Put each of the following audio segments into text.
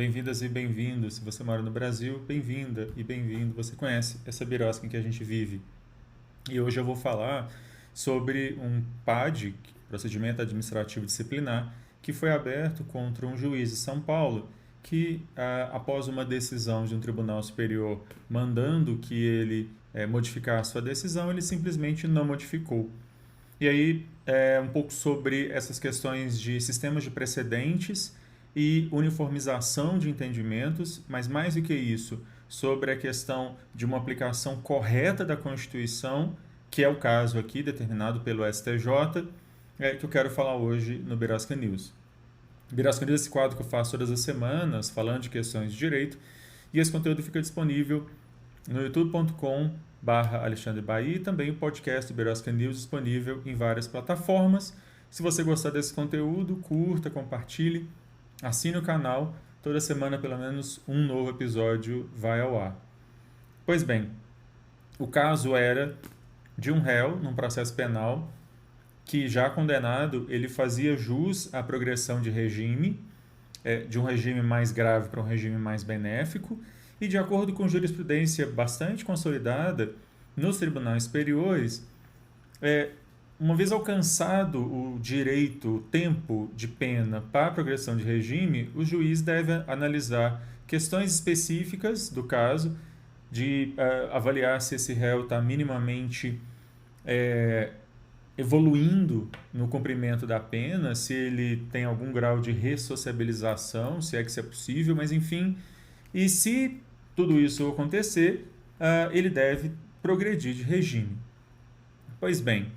Bem-vindas e bem-vindos. Se você mora no Brasil, bem-vinda e bem-vindo. Você conhece essa birosca em que a gente vive. E hoje eu vou falar sobre um PAD, procedimento administrativo disciplinar, que foi aberto contra um juiz de São Paulo que, após uma decisão de um tribunal superior mandando que ele modificasse sua decisão, ele simplesmente não modificou. E aí, um pouco sobre essas questões de sistemas de precedentes e uniformização de entendimentos, mas mais do que isso, sobre a questão de uma aplicação correta da Constituição, que é o caso aqui determinado pelo STJ, que eu quero falar hoje no Birosca News. Birosca News é esse quadro que eu faço todas as semanas, falando de questões de direito, e esse conteúdo fica disponível no youtube.com/Alexandre Bahia e também o podcast do Birosca News disponível em várias plataformas. Se você gostar desse conteúdo, curta, compartilhe, assine o canal. Toda semana, pelo menos, um novo episódio vai ao ar. Pois bem, o caso era de um réu num processo penal que, já condenado, ele fazia jus à progressão de regime, de um regime mais grave para um regime mais benéfico, e de acordo com jurisprudência bastante consolidada nos tribunais superiores, uma vez alcançado o direito, o tempo de pena para a progressão de regime, o juiz deve analisar questões específicas do caso, de avaliar se esse réu está minimamente evoluindo no cumprimento da pena, se ele tem algum grau de ressociabilização, se é que isso é possível, mas enfim. E se tudo isso acontecer, ele deve progredir de regime. Pois bem,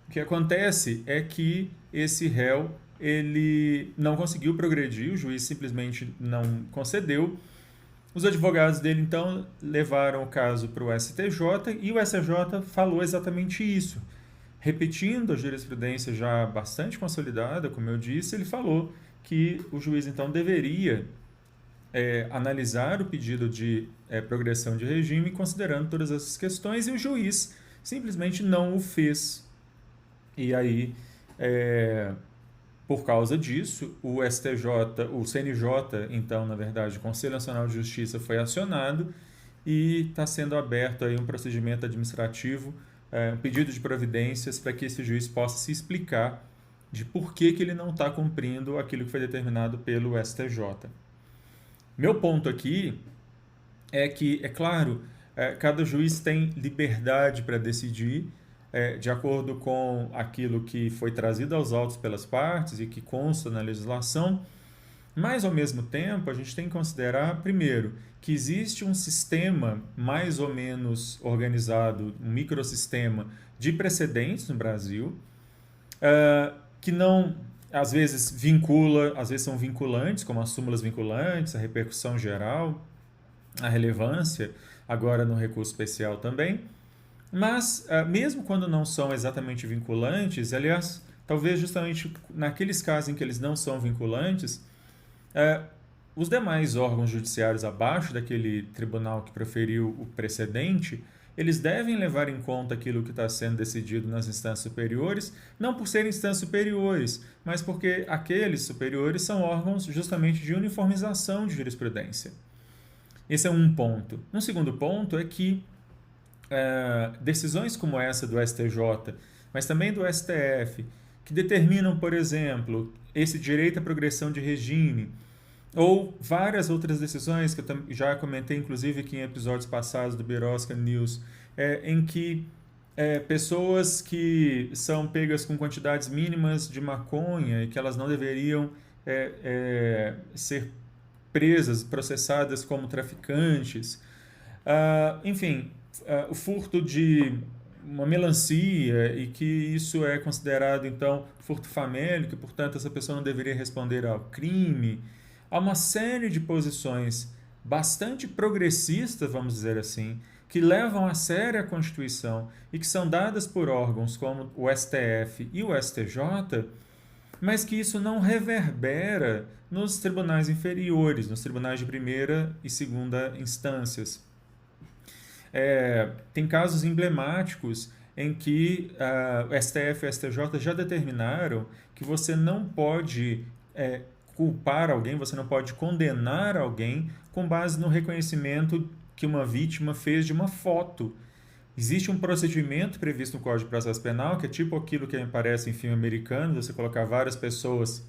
o que acontece é que esse réu ele não conseguiu progredir, o juiz simplesmente não concedeu. Os advogados dele, então, levaram o caso para o STJ e o STJ falou exatamente isso. Repetindo a jurisprudência já bastante consolidada, como eu disse, ele falou que o juiz, então, deveria analisar o pedido de progressão de regime, considerando todas essas questões, e o juiz simplesmente não o fez. E aí, por causa disso, o CNJ, então, na verdade, o Conselho Nacional de Justiça foi acionado e está sendo aberto aí um procedimento administrativo, um pedido de providências para que esse juiz possa se explicar de por que ele não está cumprindo aquilo que foi determinado pelo STJ. Meu ponto aqui é que, é claro, cada juiz tem liberdade para decidir de acordo com aquilo que foi trazido aos autos pelas partes e que consta na legislação, mas, ao mesmo tempo, a gente tem que considerar, primeiro, que existe um sistema mais ou menos organizado, um microsistema de precedentes no Brasil, que não, às vezes, vincula, às vezes são vinculantes, como as súmulas vinculantes, a repercussão geral, a relevância, agora no recurso especial também. Mas, mesmo quando não são exatamente vinculantes, aliás, talvez justamente naqueles casos em que eles não são vinculantes, os demais órgãos judiciários abaixo daquele tribunal que proferiu o precedente, eles devem levar em conta aquilo que está sendo decidido nas instâncias superiores, não por serem instâncias superiores, mas porque aqueles superiores são órgãos justamente de uniformização de jurisprudência. Esse é um ponto. Um segundo ponto é que decisões como essa do STJ, mas também do STF, que determinam, por exemplo, esse direito à progressão de regime, ou várias outras decisões que eu já comentei, inclusive aqui em episódios passados do Birosca News, em que pessoas que são pegas com quantidades mínimas de maconha e que elas não deveriam ser presas, processadas como traficantes, enfim, o furto de uma melancia e que isso é considerado, então, furto famélico e, portanto, essa pessoa não deveria responder ao crime. Há uma série de posições bastante progressistas, vamos dizer assim, que levam a sério a Constituição e que são dadas por órgãos como o STF e o STJ, mas que isso não reverbera nos tribunais inferiores, nos tribunais de primeira e segunda instâncias. Tem casos emblemáticos em que o STF e o STJ já determinaram que você não pode culpar alguém, você não pode condenar alguém com base no reconhecimento que uma vítima fez de uma foto. Existe um procedimento previsto no Código de Processo Penal, que é tipo aquilo que aparece em filme americano, você colocar várias pessoas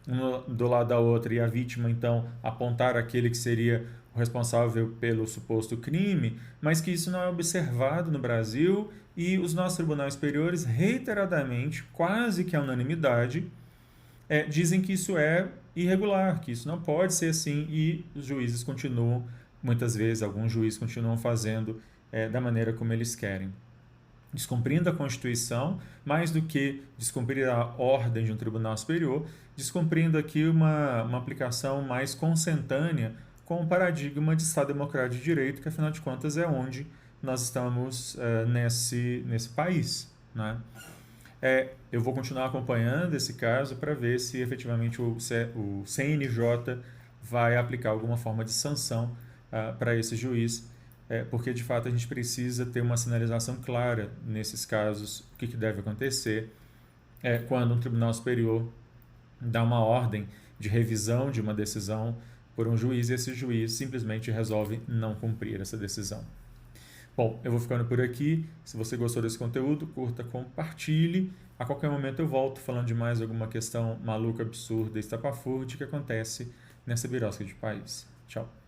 uma do lado da outra e a vítima, então, apontar aquele que seria o responsável pelo suposto crime, mas que isso não é observado no Brasil e os nossos tribunais superiores, reiteradamente, quase que a unanimidade, dizem que isso é irregular, que isso não pode ser assim e os juízes continuam, muitas vezes, alguns juízes continuam fazendo da maneira como eles querem. Descumprindo a Constituição, mais do que descumprir a ordem de um tribunal superior, descumprindo aqui uma aplicação mais consentânea com o paradigma de Estado Democrático de Direito, que afinal de contas é onde nós estamos nesse país. Né? Eu vou continuar acompanhando esse caso para ver se efetivamente o CNJ vai aplicar alguma forma de sanção para esse juiz, porque de fato a gente precisa ter uma sinalização clara nesses casos, o que deve acontecer quando um tribunal superior dá uma ordem de revisão de uma decisão por um juiz e esse juiz simplesmente resolve não cumprir essa decisão. Bom, eu vou ficando por aqui. Se você gostou desse conteúdo, curta, compartilhe. A qualquer momento eu volto falando de mais alguma questão maluca, absurda, estapafúrdia que acontece nessa birosca de país. Tchau.